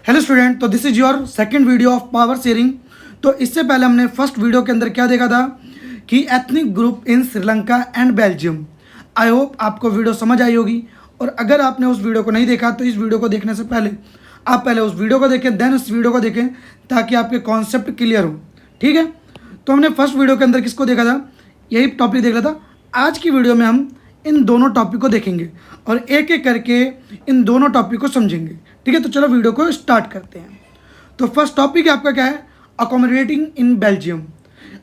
Hello student, तो this is your second video of power sharing. तो इससे पहले हमने फर्स्ट वीडियो के अंदर क्या देखा था कि ethnic group in Sri Lanka and Belgium. I hope आपको वीडियो समझ आई होगी, और अगर आपने उस वीडियो को नहीं देखा तो इस वीडियो को देखने से पहले आप पहले उस वीडियो को देखें, देन इस वीडियो को देखें, ताकि आपके कॉन्सेप्ट क्लियर हो। ठीक है, तो हमने फर्स्ट वीडियो के अंदर किसको देखा था, यही टॉपिक देख रहा था। आज की वीडियो में हम इन दोनों टॉपिक को देखेंगे और एक एक करके इन दोनों टॉपिक को समझेंगे। ठीक है, तो चलो वीडियो को स्टार्ट करते हैं। तो फर्स्ट टॉपिक आपका क्या है, अकोमोडेटिंग इन बेल्जियम।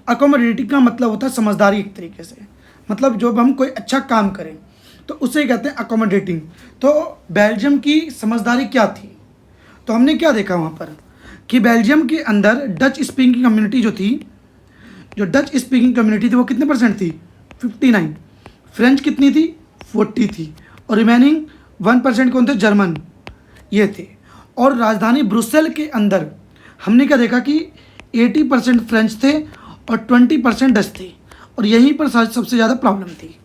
अकोमोडेटिंग का मतलब होता है समझदारी, एक तरीके से मतलब जब हम कोई अच्छा काम करें तो उसे कहते हैं अकोमोडेटिंग। तो बेल्जियम की समझदारी क्या थी, तो हमने क्या देखा वहाँ पर कि बेल्जियम के अंदर डच स्पीकिंग कम्युनिटी जो थी, जो डच स्पीकिंग कम्युनिटी थी वो कितने परसेंट थी, 59। फ्रेंच कितनी थी, 40 थी, और रिमेनिंग 1% कौन थे, जर्मन ये थे। और राजधानी ब्रुसेल के अंदर हमने क्या देखा कि 80% फ्रेंच थे और 20% डच थे, और यहीं पर सबसे ज़्यादा प्रॉब्लम थी।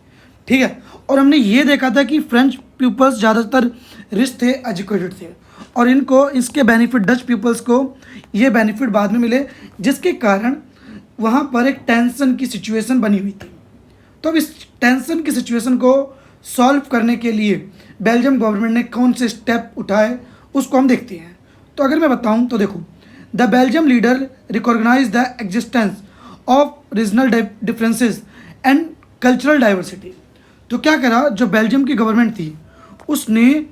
ठीक है, और हमने ये देखा था कि फ्रेंच पीपल्स ज़्यादातर रिच थे, एजुकेटेड थे, और इनको इसके बेनिफिट डच पीपल्स को ये बेनिफिट बाद में मिले, जिसके कारण वहाँ पर एक टेंशन की सिचुएशन बनी हुई थी। तो अब इस टेंशन की सिचुएशन को सॉल्व करने के लिए बेल्जियम गवर्नमेंट ने कौन से स्टेप उठाए उसको हम देखते हैं। तो अगर मैं बताऊं तो देखो, the Belgium leader recognise the existence of regional differences and cultural diversity. तो क्या करा, जो बेल्जियम की गवर्नमेंट थी उसने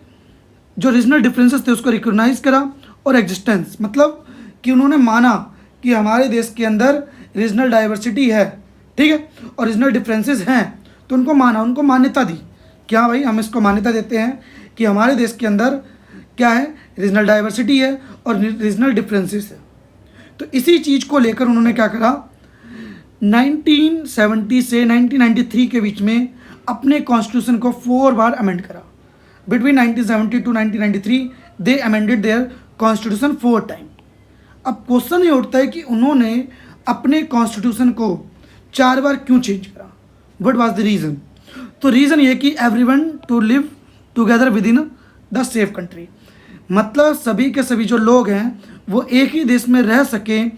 जो रीजनल डिफरेंसेस थे उसको रिकॉग्नाइज करा, और एग्जिस्टेंस मतलब कि उन्होंने माना कि हमारे देश के अंदर रीजनल डाइवर्सिटी है। ठीक है, और रीजनल डिफरेंसेस हैं, तो उनको माना, उनको मान्यता दी। क्या भाई, हम इसको मान्यता देते हैं कि हमारे देश के अंदर क्या है, रीजनल डाइवर्सिटी है और रीजनल डिफरेंसेस है। तो इसी चीज़ को लेकर उन्होंने क्या करा, 1970 से 1993 के बीच में अपने कॉन्स्टिट्यूशन को 4 बार अमेंड करा। Between 1970 to 1993 they amended their constitution 4 time. अब क्वेश्चन ये उठता है कि उन्होंने अपने कॉन्स्टिट्यूशन को 4 बार क्यों चेंज करा, व्हाट वाज द रीज़न। तो रीज़न ये कि everyone to live together within the safe country, मतलब सभी के सभी जो लोग हैं वो एक ही देश में रह सकें,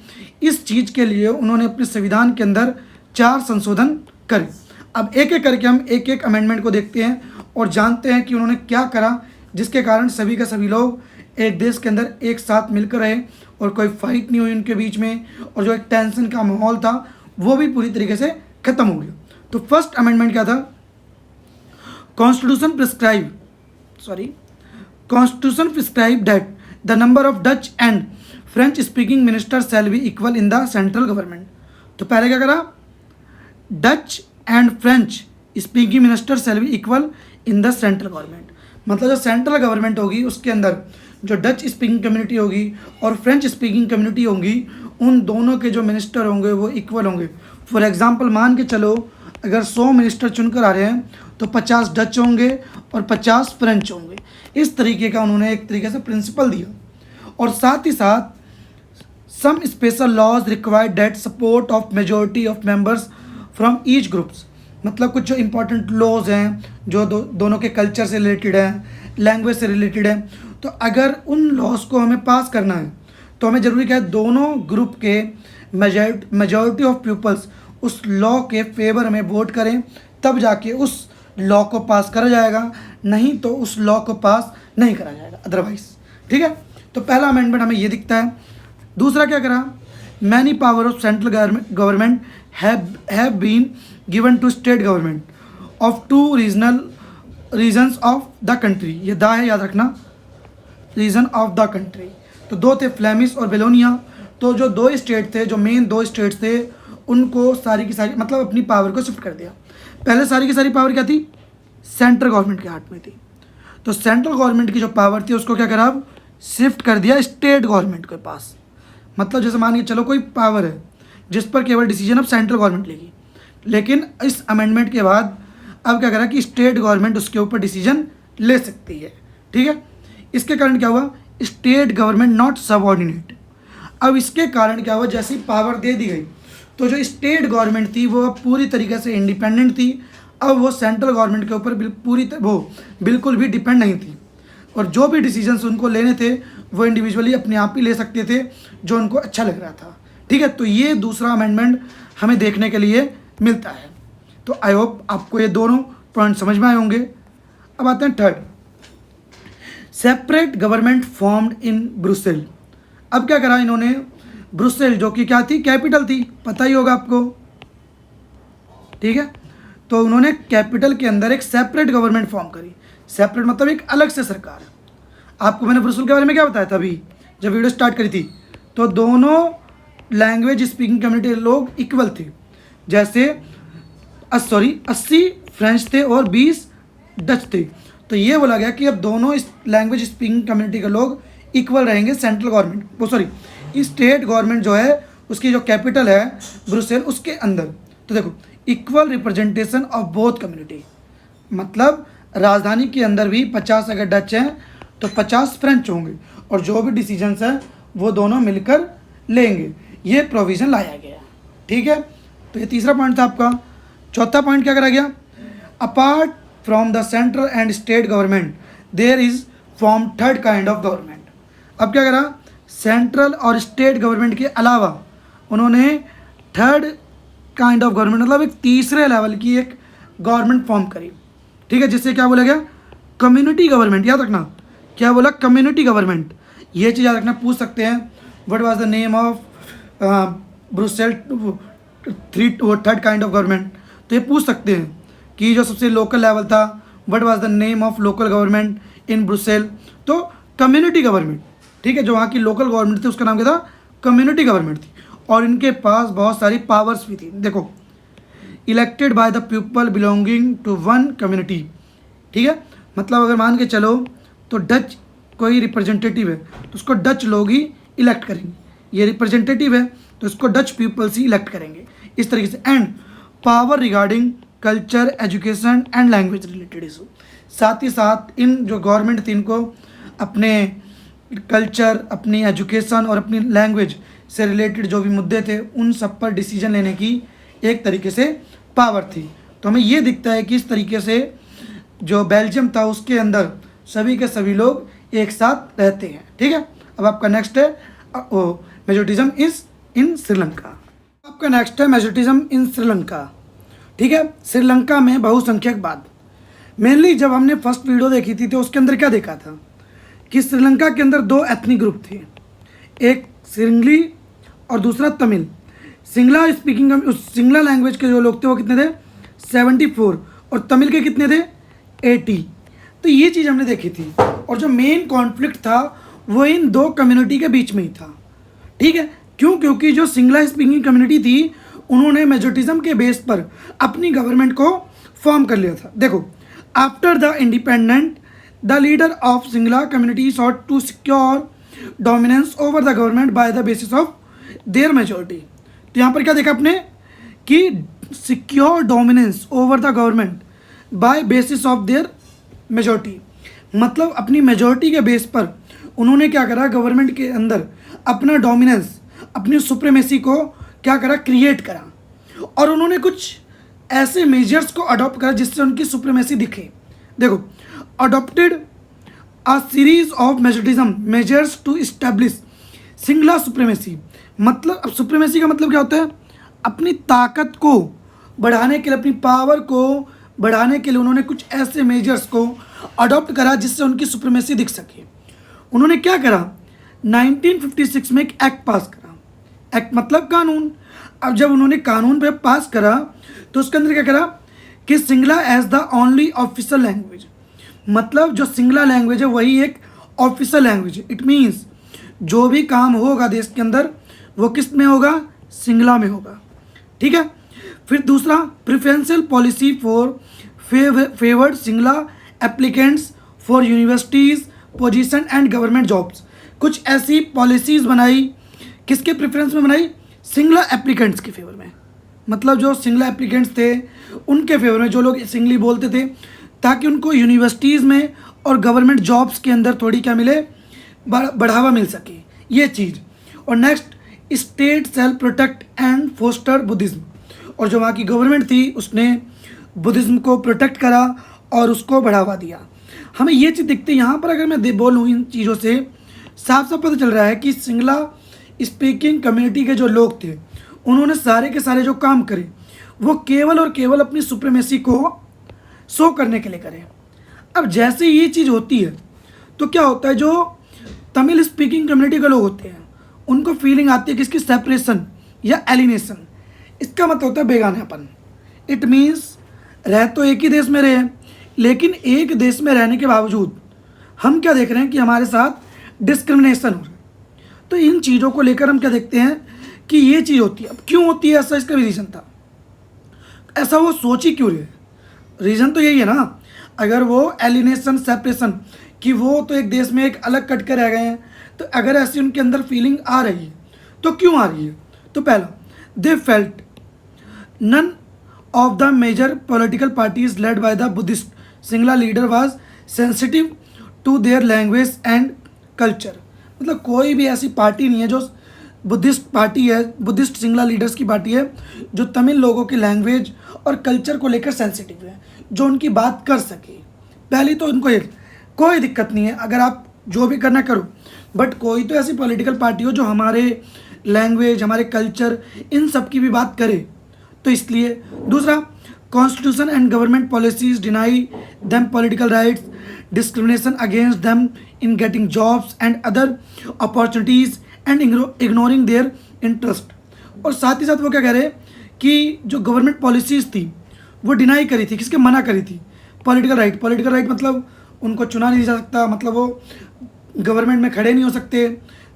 इस चीज़ के लिए उन्होंने अपने संविधान के अंदर 4 संशोधन करे। अब एक एक करके हम एक एक अमेंडमेंट को देखते हैं और जानते हैं कि उन्होंने क्या करा, जिसके कारण सभी के सभी लोग एक देश के अंदर एक साथ मिलकर रहे और कोई फाइट नहीं हुई उनके बीच में, और जो एक टेंशन का माहौल था वो भी पूरी तरीके से ख़त्म हो गया। तो फर्स्ट अमेंडमेंट क्या था, constitution prescribe that the number of Dutch and French speaking minister shall be equal in the central government. तो पहले क्या करा, Dutch and French speaking minister shall be equal in the central government, मतलब जो central government होगी उसके अंदर जो डच स्पीकिंग कम्युनिटी होगी और फ्रेंच स्पीकिंग कम्युनिटी होंगी, उन दोनों के जो मिनिस्टर होंगे वो इक्वल होंगे। फॉर एग्जांपल मान के चलो, अगर 100 मिनिस्टर चुनकर आ रहे हैं तो 50 डच होंगे और 50 फ्रेंच होंगे। इस तरीके का उन्होंने एक तरीके से प्रिंसिपल दिया, और साथ ही साथ some special laws required that support of majority of members from each groups, मतलब कुछ जो इंपॉर्टेंट लॉज हैं जो दोनों के कल्चर से रिलेटेड हैं, लैंग्वेज से रिलेटेड है, तो अगर उन लॉज को हमें पास करना है तो हमें ज़रूरी क्या है, दोनों ग्रुप के मेजॉरिटी ऑफ पीपल्स उस लॉ के फेवर में वोट करें, तब जाके उस लॉ को पास करा जाएगा, नहीं तो उस लॉ को पास नहीं करा जाएगा अदरवाइज। ठीक है, तो पहला अमेंडमेंट हमें ये दिखता है। दूसरा क्या करा, many power of central government have been given to state government of 2 regions of the country. ये दा है, याद रखना, रीजन ऑफ द कंट्री। तो 2 थे, फ्लेमिश और बेलोनिया। तो जो 2 स्टेट थे, जो मेन 2 स्टेट्स थे, उनको सारी की सारी मतलब अपनी पावर को शिफ्ट कर दिया। पहले सारी की सारी पावर क्या थी, सेंट्रल गवर्नमेंट के हाथ में थी। तो सेंट्रल गवर्नमेंट की जो पावर थी उसको क्या करा, शिफ्ट कर दिया स्टेट गवर्नमेंट के पास। मतलब जैसे मान के चलो कोई पावर है जिस पर केवल डिसीजन अब सेंट्रल गवर्नमेंट लेगी, लेकिन इस अमेंडमेंट के बाद अब क्या करा कि स्टेट गवर्नमेंट उसके ऊपर डिसीजन ले सकती है। ठीक है, इसके कारण क्या हुआ, स्टेट गवर्नमेंट नॉट सबऑर्डिनेट। अब इसके कारण क्या हुआ, जैसी पावर दे दी गई तो जो स्टेट गवर्नमेंट थी वो पूरी तरीके से इंडिपेंडेंट थी। अब वो सेंट्रल गवर्नमेंट के ऊपर वो बिल्कुल भी डिपेंड नहीं थी, और जो भी डिसीजंस उनको लेने थे वो इंडिविजुअली अपने आप ही ले सकते थे जो उनको अच्छा लग रहा था। ठीक है, तो ये दूसरा अमेंडमेंट हमें देखने के लिए मिलता है। तो आई होप आपको ये दोनों पॉइंट समझ में आए होंगे। अब आते हैं third, separate government formed in Brussels. अब क्या करा इन्होंने, ब्रुसेल जो कि क्या थी, कैपिटल थी, पता ही होगा आपको। ठीक है, तो उन्होंने कैपिटल के अंदर एक सेपरेट गवर्नमेंट फॉर्म करी। सेपरेट मतलब एक अलग से सरकार। आपको मैंने ब्रुसेल के बारे में क्या बताया था अभी जब वीडियो स्टार्ट करी थी, तो दोनों लैंग्वेज स्पीकिंग कम्युनिटी के लोग इक्वल थे। जैसे 80 फ्रेंच थे और 20 डच थे। तो ये बोला गया कि अब दोनों इस लैंग्वेज स्पीकिंग कम्युनिटी के लोग इक्वल रहेंगे सेंट्रल गवर्नमेंट, वो सॉरी स्टेट गवर्नमेंट जो है उसकी जो कैपिटल है ब्रुसेल, उसके अंदर। तो देखो, equal representation of both community, मतलब राजधानी के अंदर भी 50 अगर डच हैं तो 50 फ्रेंच होंगे, और जो भी डिसीजंस हैं वो दोनों मिलकर लेंगे। ये प्रोविज़न लाया गया। ठीक है, तो ये तीसरा पॉइंट था आपका। चौथा पॉइंट क्या करा गया, apart from the central and state government there is form third kind of government. अब क्या करा, सेंट्रल और स्टेट गवर्नमेंट के अलावा उन्होंने थर्ड काइंड ऑफ गवर्नमेंट मतलब एक तीसरे लेवल की एक गवर्नमेंट फॉर्म करी। ठीक है, जिससे क्या बोला गया, कम्युनिटी गवर्नमेंट। याद रखना क्या बोला, कम्युनिटी गवर्नमेंट। ये चीज़ याद रखना, पूछ सकते हैं what was the name of Brussels third kind of government. तो ये पूछ सकते हैं कि जो सबसे लोकल लेवल था, what was the name of local government in Brussels. तो कम्युनिटी गवर्नमेंट। ठीक है, जो वहाँ की लोकल गवर्नमेंट थी उसका नाम क्या था, कम्युनिटी गवर्नमेंट थी। और इनके पास बहुत सारी पावर्स भी थी। देखो, elected by the people belonging to one community. ठीक है, मतलब अगर मान के चलो तो डच कोई रिप्रेजेंटेटिव है तो उसको डच लोग ही इलेक्ट करेंगे। ये रिप्रेजेंटेटिव है तो इसको डच पीपल्स ही इलेक्ट करेंगे, इस तरीके से। And power regarding culture, education and language related issue. साथ ही साथ इन जो गवर्नमेंट थी इनको अपने कल्चर, अपनी एजुकेशन और अपनी लैंग्वेज से रिलेटेड जो भी मुद्दे थे उन सब पर डिसीजन लेने की एक तरीके से पावर थी। तो हमें ये दिखता है कि इस तरीके से जो बेल्जियम था उसके अंदर सभी के सभी लोग एक साथ रहते हैं। ठीक है, अब आपका नेक्स्ट है मेजोरिटिज्म इज इन श्रीलंका। आपका नेक्स्ट है मेजोरिटिज्म इन श्रीलंका। ठीक है, श्रीलंका में बहुसंख्यकवाद। मेनली जब हमने फर्स्ट वीडियो देखी थी तो उसके अंदर क्या देखा था कि श्रीलंका के अंदर दो एथनिक ग्रुप थे, एक सिंगली और दूसरा तमिल। सिंगला स्पीकिंग सिंगला लैंग्वेज के जो लोग थे वो कितने थे, 74, और तमिल के कितने थे, 80। तो ये चीज़ हमने देखी थी, और जो मेन कॉन्फ्लिक्ट था वो इन दो कम्युनिटी के बीच में ही था। ठीक है, क्यों, क्योंकि जो सिंगला स्पीकिंग कम्युनिटी थी उन्होंने मेजोरिटिज्म के बेस पर अपनी गवर्नमेंट को फॉर्म कर लिया था। देखो, after the independent the leader of Sinhala community sought to secure dominance over the government by the basis of their majority. तो यहाँ पर क्या देखा आपने कि secure dominance over the government by basis of their majority, मतलब अपनी मेजोरिटी के बेस पर उन्होंने क्या करा, गवर्नमेंट के अंदर अपना डोमिनेंस, अपनी सुप्रीमेसी को क्या करा, क्रिएट करा। और उन्होंने कुछ ऐसे मेजर्स को अडॉप्ट करा जिससे उनकी सुप्रीमेसी दिखे। देखो, adopted a series of majoritarianism measures to establish Sinhala supremacy. मतलब अब सुप्रीमेसी का मतलब क्या होता है, अपनी ताकत को बढ़ाने के लिए, अपनी पावर को बढ़ाने के लिए उन्होंने कुछ ऐसे मेजर्स को अडॉप्ट करा जिससे उनकी सुप्रीमेसी दिख सके। उन्होंने क्या करा, 1956 में एक एक्ट पास करा। एक्ट मतलब कानून। अब जब उन्होंने कानून पे पास करा तो उसके अंदर क्या करा कि Sinhala as the only official language, मतलब जो सिंगला लैंग्वेज है वही एक ऑफिशियल लैंग्वेज है। इट मीन्स जो भी काम होगा देश के अंदर वो किस में होगा, सिंगला में होगा। ठीक है, फिर दूसरा, preferential policy for favoured Singla applicants for universities position and government jobs. कुछ ऐसी पॉलिसीज़ बनाई, किसके प्रेफरेंस में बनाई, सिंगला एप्लीकेंट्स के फेवर में। मतलब जो सिंगला एप्लीकेंट्स थे उनके फेवर में, जो लोग सिंगली बोलते थे, ताकि उनको यूनिवर्सिटीज़ में और गवर्नमेंट जॉब्स के अंदर थोड़ी क्या मिले, बढ़ावा मिल सके, ये चीज़। और next, state shall protect and foster Buddhism. और जो वहाँ की गवर्नमेंट थी उसने बुद्धिज्म को प्रोटेक्ट करा और उसको बढ़ावा दिया। हमें ये चीज़ दिखती है यहाँ पर। अगर मैं बोलूँ इन चीज़ों से साफ साफ पता चल रहा है कि सिंगला स्पीकिंग कम्युनिटी के जो लोग थे उन्होंने सारे के सारे जो काम करे वो केवल और केवल अपनी सुप्रीमेसी को शो करने के लिए करे। अब जैसे ये चीज़ होती है तो क्या होता है, जो तमिल स्पीकिंग कम्युनिटी के लोग होते हैं उनको फीलिंग आती है किसकी, सेपरेशन या एलिनेशन। इसका मतलब होता है बेगानापन। इट मीन्स रह तो एक ही देश में रहे लेकिन एक देश में रहने के बावजूद हम क्या देख रहे हैं कि हमारे साथ डिस्क्रिमिनेशन हो रहा है। तो इन चीज़ों को लेकर हम क्या देखते हैं कि ये चीज़ होती है। अब क्यों होती है ऐसा, इसका भी रीज़न था। ऐसा वो सोच ही क्यों रहे, रीज़न तो यही है ना। अगर वो एलिनेशन सेपरेशन कि वो तो एक देश में एक अलग कट कर रह गए हैं, तो अगर ऐसी उनके अंदर फीलिंग आ रही है तो क्यों आ रही है। तो पहला, they felt none of the major political parties led by the Buddhist Sinhala leader was sensitive to their language and culture. मतलब कोई भी ऐसी पार्टी नहीं है जो बुद्धिस्ट पार्टी है, बुद्धिस्ट सिंगला लीडर्स की पार्टी है जो तमिल लोगों की लैंग्वेज और कल्चर को लेकर सेंसिटिव है, जो उनकी बात कर सके। पहली तो उनको ये कोई दिक्कत नहीं है, अगर आप जो भी करना करो, बट कोई तो ऐसी पॉलिटिकल पार्टी हो जो हमारे लैंग्वेज, हमारे कल्चर, इन सब की भी बात करे। तो इसलिए दूसरा, constitution and government policies deny them political rights, discrimination against them in getting jobs and other opportunities and ignoring their interest. और साथ ही साथ वो क्या कह रहे कि जो गवर्नमेंट पॉलिसीज़ थी वो डिनाई करी थी, किसके, मना करी थी, पॉलिटिकल राइट। पॉलिटिकल राइट मतलब उनको चुना नहीं जा सकता, मतलब वो गवर्नमेंट में खड़े नहीं हो सकते।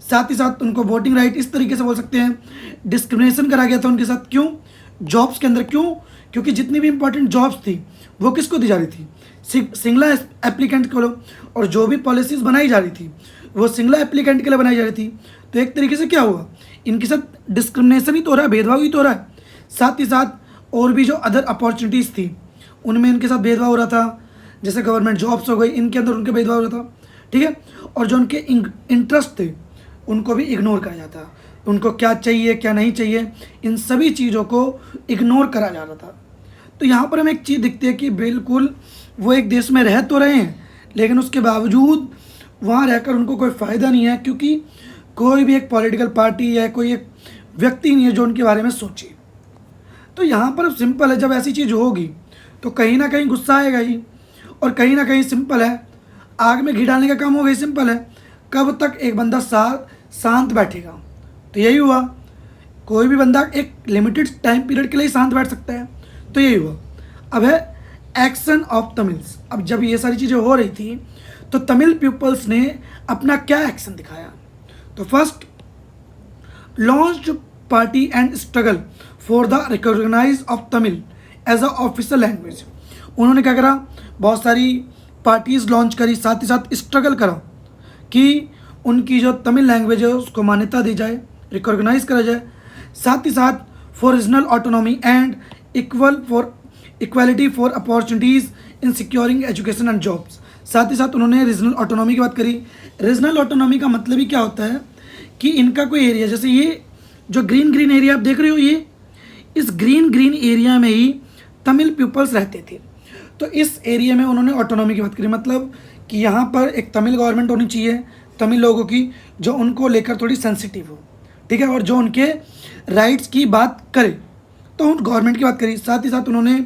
साथ ही साथ उनको वोटिंग राइट, इस तरीके से बोल सकते हैं। डिस्क्रिमिनेशन करा गया था उनके साथ, क्यों, जॉब्स के अंदर। क्यों, क्योंकि जितनी भी इंपॉर्टेंट जॉब्स थी वो किसको दी जा रही थी, सिंगला एप्लीकेंट को। और जो भी पॉलिसीज़ बनाई जा रही थी वो सिंगला एप्लीकेंट के लिए बनाई जा रही थी। तो एक तरीके से क्या हुआ, इनके साथ डिस्क्रिमिनेशन ही तो हो रहा है, भेदभाव ही तो हो रहा है। साथ ही साथ और भी जो अदर अपॉर्चुनिटीज़ थी उनमें इनके साथ भेदभाव हो रहा था, जैसे गवर्नमेंट जॉब्स हो गई, इनके अंदर उनके भेदभाव हो रहा था, ठीक है। और जो उनके इंटरेस्ट थे उनको भी इग्नोर करा जाता, उनको क्या चाहिए क्या नहीं चाहिए, इन सभी चीज़ों को इग्नोर करा जा रहा था। तो यहाँ पर हमें एक चीज़ दिखती है कि बिल्कुल वो एक देश में रह तो रहे हैं लेकिन उसके बावजूद वहाँ रहकर उनको कोई फ़ायदा नहीं है, क्योंकि कोई भी एक पॉलिटिकल पार्टी या कोई एक व्यक्ति नहीं है जो उनके बारे में सोचे। तो यहाँ पर सिंपल है, जब ऐसी चीज़ होगी तो कहीं ना कहीं गुस्सा आएगा ही, और कहीं ना कहीं सिंपल है, आग में घी डालने का काम हो गई। सिंपल है, कब तक एक बंदा शांत बैठेगा। तो यही हुआ, कोई भी बंदा एक लिमिटेड टाइम पीरियड के लिए शांत बैठ सकता है। तो यही हुआ। अब है एक्शन ऑफ तमिल्स। अब जब ये सारी चीज़ें हो रही थी तो तमिल पीपल्स ने अपना क्या एक्शन दिखाया। तो first, launched party and struggle for the recognise of Tamil as a official language. उन्होंने क्या करा, बहुत सारी पार्टीज़ लॉन्च करी, साथ ही साथ स्ट्रगल करा कि उनकी जो तमिल लैंग्वेज है उसको मान्यता दी जाए, रिकॉग्नाइज करा जाए। साथ ही साथ for regional autonomy and equality for opportunities in securing education and jobs. साथ ही साथ उन्होंने रीजनल ऑटोनॉमी की बात करी। रीजनल ऑटोनॉमी का मतलब ही क्या होता है कि इनका कोई एरिया, जैसे ये जो ग्रीन एरिया आप देख रहे हो, ये इस ग्रीन एरिया में ही तमिल पीपल्स रहते थे। तो इस एरिया में उन्होंने ऑटोनॉमी की बात करी, मतलब कि यहाँ पर एक तमिल गवर्नमेंट होनी चाहिए तमिल लोगों की, जो उनको लेकर थोड़ी सेंसिटिव हो, ठीक है, और जो उनके राइट्स की बात करे। तो उन गवर्नमेंट की बात करी। साथ ही साथ उन्होंने,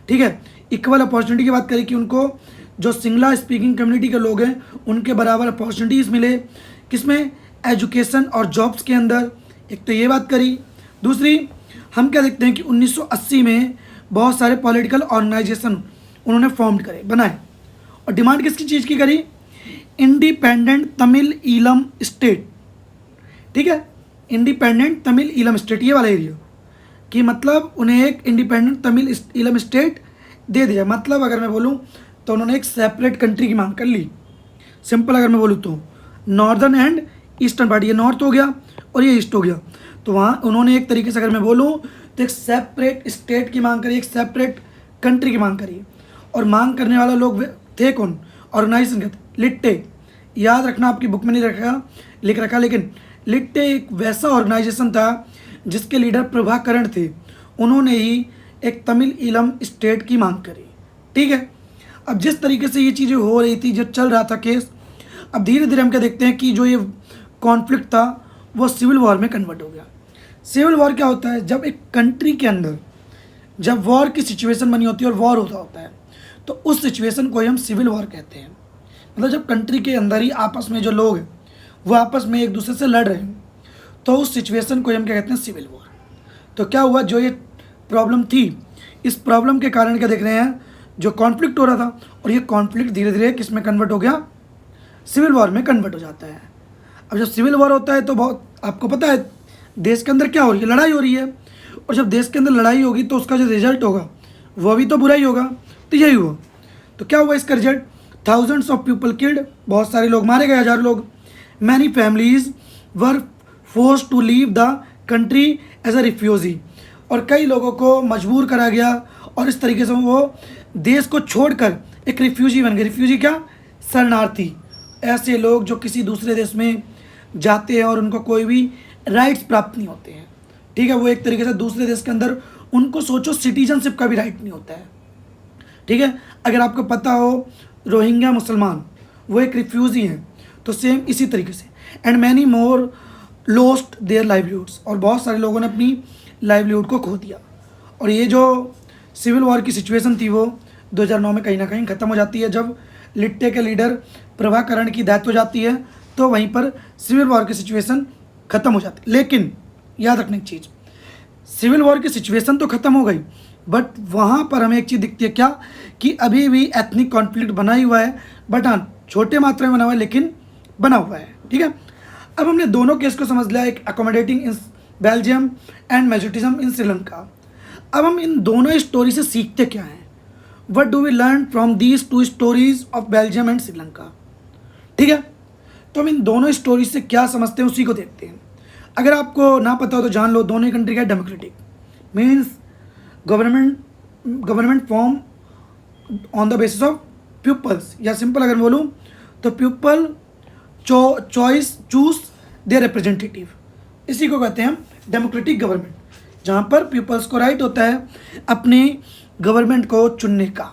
ठीक है, इक्वल अपॉर्चुनिटी की बात करी कि उनको जो सिंगला स्पीकिंग कम्युनिटी के लोग हैं उनके बराबर अपॉर्चुनिटीज़ मिले, किसमें, एजुकेशन और जॉब्स के अंदर। एक तो ये बात करी। दूसरी, हम क्या देखते हैं कि 1980 में बहुत सारे पॉलिटिकल ऑर्गेनाइजेशन उन्होंने फॉर्म करे, बनाए, और डिमांड किसकी चीज़ की करी, इंडिपेंडेंट तमिल ईलम स्टेट, ठीक है, इंडिपेंडेंट तमिल ईलम स्टेट, ये वाला एरिया, कि मतलब उन्हें एक इंडिपेंडेंट तमिल ईलम स्टेट दे दिया। मतलब अगर मैं बोलूँ तो उन्होंने एक सेपरेट कंट्री की मांग कर ली। सिंपल अगर मैं बोलूँ तो नॉर्दर्न एंड ईस्टर्न पार्ट, ये नॉर्थ हो गया और ये ईस्ट हो गया। तो वहाँ उन्होंने एक तरीके से अगर मैं बोलूँ तो एक सेपरेट स्टेट की मांग करी, एक सेपरेट कंट्री की मांग करी। और मांग करने वाला लोग थे कौन, ऑर्गेनाइजेशन के, लिट्टे। याद रखना, आपकी बुक में नहीं लिख रखा, लेकिन लिट्टे एक वैसा ऑर्गेनाइजेशन था जिसके लीडर प्रभाकरण थे। उन्होंने ही एक तमिल ईलम स्टेट की मांग करी, ठीक है। अब जिस तरीके से ये चीज़ें हो रही थी, जो चल रहा था केस, अब धीरे धीरे हम क्या देखते हैं कि जो ये कॉन्फ्लिक्ट था वो सिविल वॉर में कन्वर्ट हो गया। सिविल वॉर क्या होता है, जब एक कंट्री के अंदर जब वॉर की सिचुएशन बनी होती है और वॉर होता है तो उस सिचुएशन को ही हम सिविल वॉर कहते हैं। मतलब जब कंट्री के अंदर ही आपस में जो लोग हैं वो आपस में एक दूसरे से लड़ रहे हैं तो उस सिचुएशन को हम क्या कहते हैं, सिविल वॉर। तो क्या हुआ, जो ये प्रॉब्लम थी, इस प्रॉब्लम के कारण क्या देख रहे हैं, जो कॉन्फ्लिक्ट हो रहा था और ये कॉन्फ्लिक्ट धीरे धीरे किस में कन्वर्ट हो गया, सिविल वॉर में कन्वर्ट हो जाता है। अब जब सिविल वॉर होता है तो बहुत आपको पता है देश के अंदर क्या हो रही है, लड़ाई हो रही है, और जब देश के अंदर लड़ाई होगी तो उसका जो रिजल्ट होगा वो भी तो बुरा ही होगा। तो यही हुआ। तो क्या हुआ इसका result, thousands of people killed, बहुत सारे लोग मारे गए, हज़ारों लोग। Many families were forced to leave the country as a refugee, और कई लोगों को मजबूर करा गया और इस तरीके से वो देश को छोड़कर एक रिफ्यूजी बन गए। रिफ्यूजी क्या, शरणार्थी, ऐसे लोग जो किसी दूसरे देश में जाते हैं और उनको कोई भी राइट्स प्राप्त नहीं होते हैं। ठीक है, वो एक तरीके से दूसरे देश के अंदर उनको सोचो सिटीजनशिप का भी राइट नहीं होता है। ठीक है, अगर आपको पता हो रोहिंग्या मुसलमान वो एक रिफ्यूजी हैं, तो सेम इसी तरीके से। And many more lost their livelihoods, और बहुत सारे लोगों ने अपनी लाइवलीहुड को खो दिया। और ये जो सिविल वॉर की सिचुएशन थी वो 2009 में कहीं ना कहीं ख़त्म हो जाती है। जब लिट्टे के लीडर प्रभाकरण की डेथ हो जाती है तो वहीं पर सिविल वॉर की सिचुएशन ख़त्म हो जाती है। लेकिन याद रखने की चीज़, सिविल वॉर की सिचुएशन तो ख़त्म हो गई, बट वहाँ पर हमें एक चीज़ दिखती है क्या, कि अभी भी एथनिक कॉन्फ्लिक्ट बना ही हुआ है, बट हाँ छोटे मात्रा में बना हुआ है लेकिन बना हुआ है। ठीक है, अब हमने दोनों केस को समझ लिया, एक accommodating in Belgium and majoritarianism in Sri Lanka. अब हम इन दोनों स्टोरी से सीखते क्या हैं, what do we learn from these two stories of Belgium and Sri Lanka. ठीक है, तो हम इन दोनों स्टोरी से क्या समझते हैं उसी को देखते हैं। अगर आपको ना पता हो तो जान लो, दोनों ही कंट्री का democratic means government form on the basis of peoples, या सिंपल अगर बोलूँ तो पीपल चूज देयर रिप्रेजेंटेटिव, इसी को कहते हैं हम डेमोक्रेटिक गवर्नमेंट, जहाँ पर पीपल्स को राइट होता है अपनी गवर्नमेंट को चुनने का।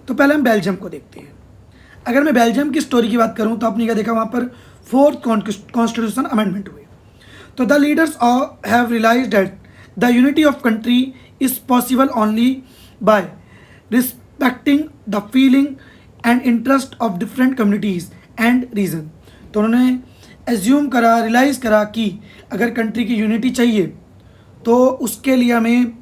तो पहले हम बेल्जियम को देखते हैं। अगर मैं बेल्जियम की स्टोरी की बात करूँ तो आपने क्या देखा, वहाँ पर 4th कॉन्स्टिट्यूशन अमेंडमेंट हुई। तो the leaders have realised that the unity of country is possible only by respecting the feeling and interest of different communities and region. तो उन्होंने एज्यूम करा, रियलाइज़ करा कि अगर कंट्री की यूनिटी चाहिए तो उसके लिए हमें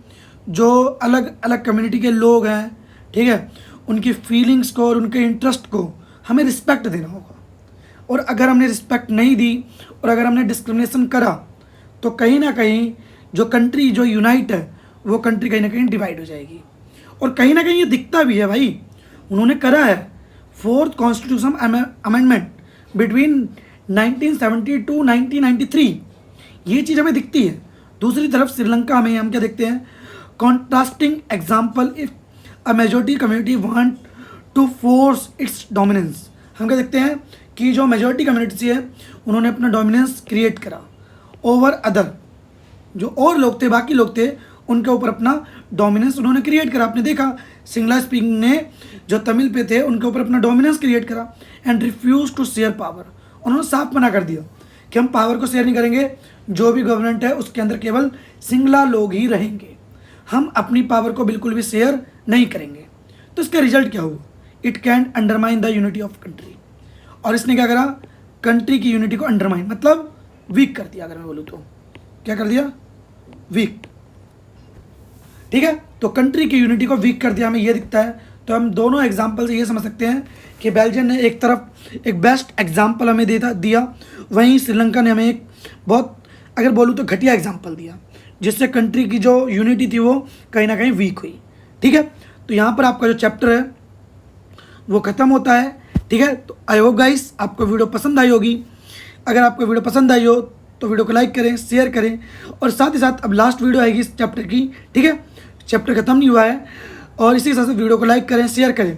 जो अलग अलग कम्युनिटी के लोग हैं, ठीक है, उनकी फीलिंग्स को और उनके इंटरेस्ट को हमें रिस्पेक्ट देना होगा। और अगर हमने रिस्पेक्ट नहीं दी और अगर हमने डिस्क्रिमिनेशन करा तो कहीं ना कहीं जो कंट्री जो यूनाइट है वो कंट्री कहीं ना कहीं डिवाइड हो जाएगी। और कहीं ना कहीं ये दिखता भी है भाई, उन्होंने करा है 4th constitution amendment between 1970 to 1993, ये चीज़ हमें दिखती है। दूसरी तरफ श्रीलंका में हम क्या देखते हैं, contrasting example, if a majority community want to force its dominance. हम क्या देखते हैं कि जो मेजोरिटी कम्युनिटी है उन्होंने अपना डोमिनेंस क्रिएट करा ओवर अदर, जो और लोग थे, बाकी लोग थे, उनके ऊपर अपना डोमिनेंस उन्होंने क्रिएट करा। आपने देखा सिंगला स्पीकिंग ने जो तमिल पे थे उनके ऊपर अपना डोमिनेंस क्रिएट करा। And refuse to share power, उन्होंने साफ मना कर दिया कि हम पावर को शेयर नहीं करेंगे, जो भी गवर्नमेंट है उसके अंदर केवल सिंगला लोग ही रहेंगे, हम अपनी पावर को बिल्कुल भी शेयर नहीं करेंगे। तो इसका रिजल्ट क्या हुआ, it can undermine the unity of country. और इसने क्या करा, कंट्री की यूनिटी को अंडरमाइन मतलब वीक कर दिया। अगर मैं बोलूँ तो क्या कर दिया, वीक। ठीक है, तो कंट्री की यूनिटी को वीक कर दिया, हमें ये दिखता है। तो हम दोनों एग्जाम्पल से ये समझ सकते हैं कि बेल्जियम ने एक तरफ एक बेस्ट एग्जाम्पल हमें दिया, वहीं श्रीलंका ने हमें एक बहुत अगर बोलूँ तो घटिया एग्जाम्पल दिया, जिससे कंट्री की जो यूनिटी थी वो कहीं ना कहीं वीक हुई। ठीक है, तो यहाँ पर आपका जो चैप्टर है वो ख़त्म होता है। ठीक है, तो आई होप गाइस आपको वीडियो पसंद आई होगी। अगर आपको वीडियो पसंद आई हो तो वीडियो को लाइक करें, शेयर करें, और साथ ही साथ अब लास्ट वीडियो आएगी इस चैप्टर की। ठीक है, चैप्टर ख़त्म नहीं हुआ है, और इसी के साथ वीडियो को लाइक करें, शेयर करें।